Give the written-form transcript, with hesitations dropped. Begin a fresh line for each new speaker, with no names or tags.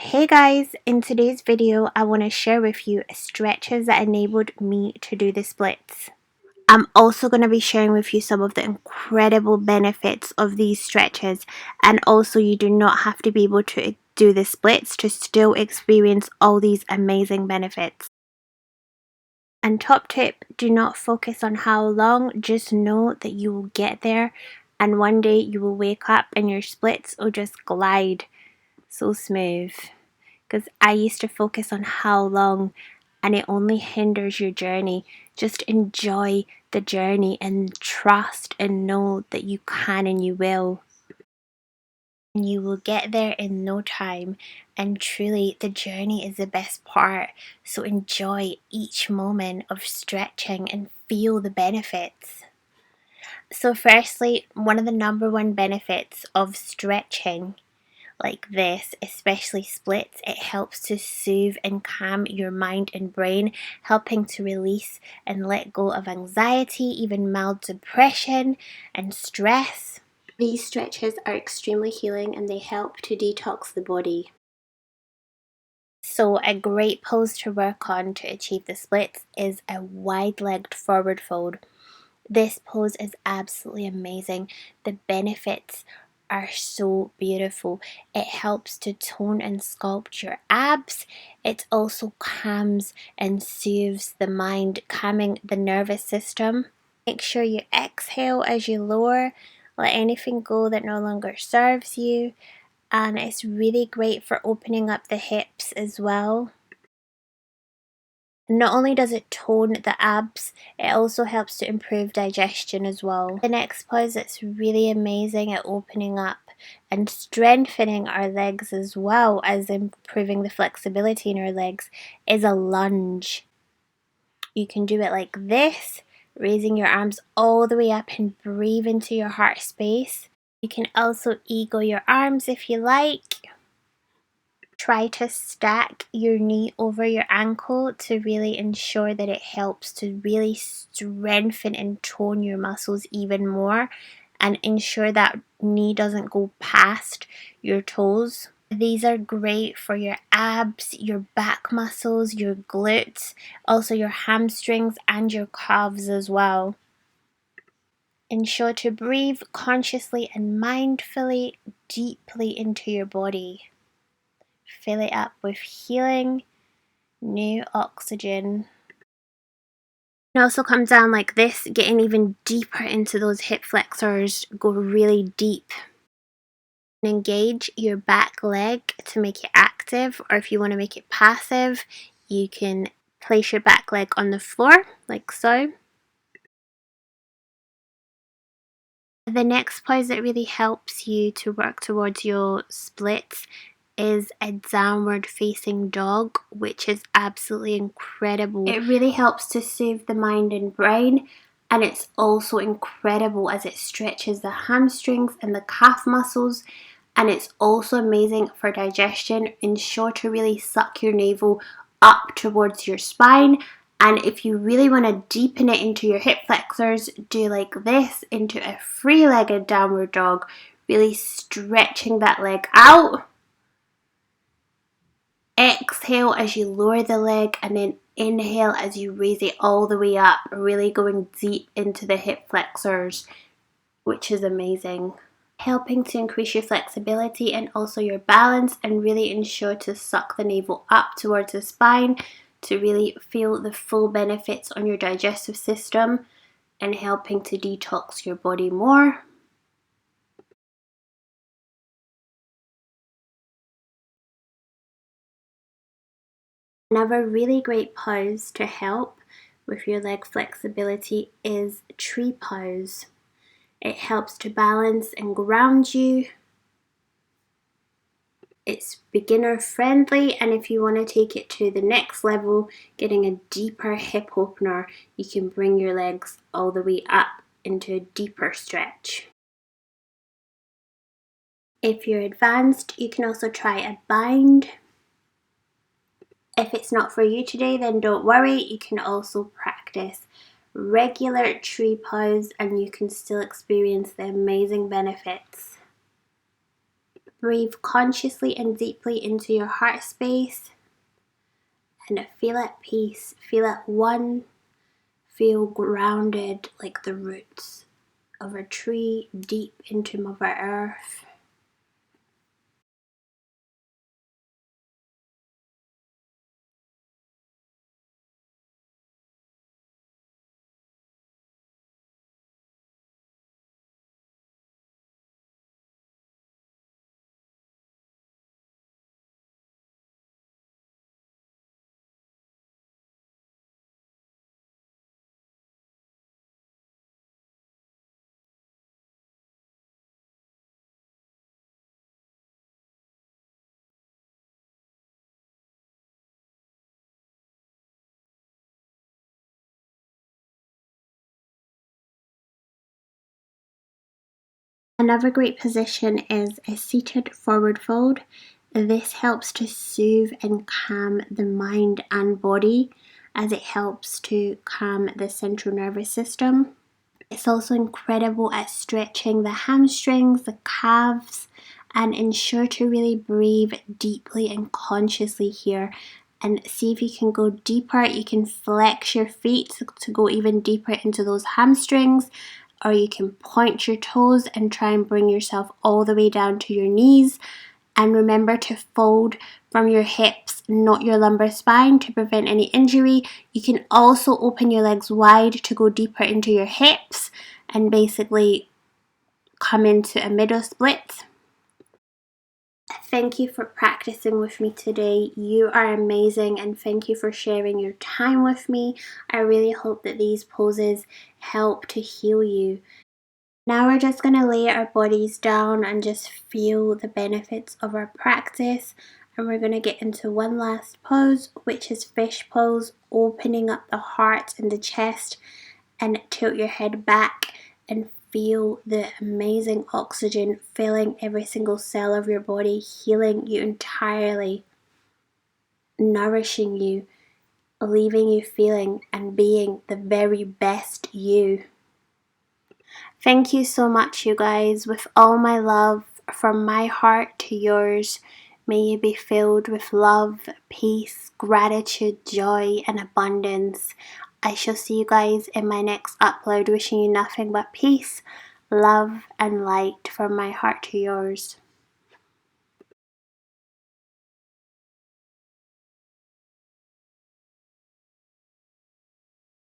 Hey guys, in today's video I want to share with you stretches that enabled me to do the splits. I'm also going to be sharing with you some of the incredible benefits of these stretches, and also you do not have to be able to do the splits to still experience all these amazing benefits. And top tip, do not focus on how long, just know that you will get there, and one day you will wake up and your splits will just glide so smooth. Because I used to focus on how long, and it only hinders your journey. Just enjoy the journey and trust and know that you can and you will. And you will get there in no time, and truly the journey is the best part. So enjoy each moment of stretching and feel the benefits. So firstly, one of the number one benefits of stretching like this, especially splits, it helps to soothe and calm your mind and brain, helping to release and let go of anxiety, even mild depression and stress. These stretches are extremely healing and they help to detox the body. So a great pose to work on to achieve the splits is a wide-legged forward fold. This pose is absolutely amazing. The benefits are so beautiful. It helps to tone and sculpt your abs. It also calms and soothes the mind, calming the nervous system. Make sure you exhale as you lower. Let anything go that no longer serves you. And it's really great for opening up the hips as well. Not only does it tone the abs, it also helps to improve digestion as well. The next pose that's really amazing at opening up and strengthening our legs as well as improving the flexibility in our legs is a lunge. You can do it like this, raising your arms all the way up and breathe into your heart space. You can also eagle your arms if you like. Try to stack your knee over your ankle to really ensure that it helps to really strengthen and tone your muscles even more, and ensure that knee doesn't go past your toes. These are great for your abs, your back muscles, your glutes, also your hamstrings and your calves as well. Ensure to breathe consciously and mindfully deeply into your body. Fill it up with healing, new oxygen. And also come down like this, getting even deeper into those hip flexors, go really deep. And engage your back leg to make it active, or if you want to make it passive, you can place your back leg on the floor, like so. The next pose that really helps you to work towards your splits is a downward facing dog, which is absolutely incredible. It really helps to soothe the mind and brain, and it's also incredible as it stretches the hamstrings and the calf muscles, and it's also amazing for digestion. Ensure to really suck your navel up towards your spine, and if you really want to deepen it into your hip flexors, do like this into a three-legged downward dog, really stretching that leg out. Exhale as you lower the leg, and then inhale as you raise it all the way up, really going deep into the hip flexors, which is amazing. Helping to increase your flexibility and also your balance, and really ensure to suck the navel up towards the spine to really feel the full benefits on your digestive system, and helping to detox your body more. Another really great pose to help with your leg flexibility is tree pose. It helps to balance and ground you. It's beginner friendly, and if you want to take it to the next level, getting a deeper hip opener, you can bring your legs all the way up into a deeper stretch. If you're advanced, you can also try a bind. If it's not for you today, then don't worry, you can also practice regular tree pose and you can still experience the amazing benefits. Breathe consciously and deeply into your heart space and feel at peace, feel at one, feel grounded like the roots of a tree deep into Mother Earth. Another great position is a seated forward fold. This helps to soothe and calm the mind and body, as it helps to calm the central nervous system. It's also incredible at stretching the hamstrings, the calves, and ensure to really breathe deeply and consciously here. And see if you can go deeper. You can flex your feet to go even deeper into those hamstrings, or you can point your toes and try and bring yourself all the way down to your knees. And remember to fold from your hips, not your lumbar spine, to prevent any injury. You can also open your legs wide to go deeper into your hips and basically come into a middle split. Thank you for practicing with me today. You are amazing, and thank you for sharing your time with me. I really hope that these poses help to heal you. Now we're just going to lay our bodies down and just feel the benefits of our practice. And we're going to get into one last pose, which is fish pose, opening up the heart and the chest, and tilt your head back and feel the amazing oxygen filling every single cell of your body, healing you entirely, nourishing you, leaving you feeling and being the very best you. Thank you so much, you guys. With all my love, from my heart to yours, may you be filled with love, peace, gratitude, joy, and abundance. I shall see you guys in my next upload, wishing you nothing but peace, love, and light from my heart to yours.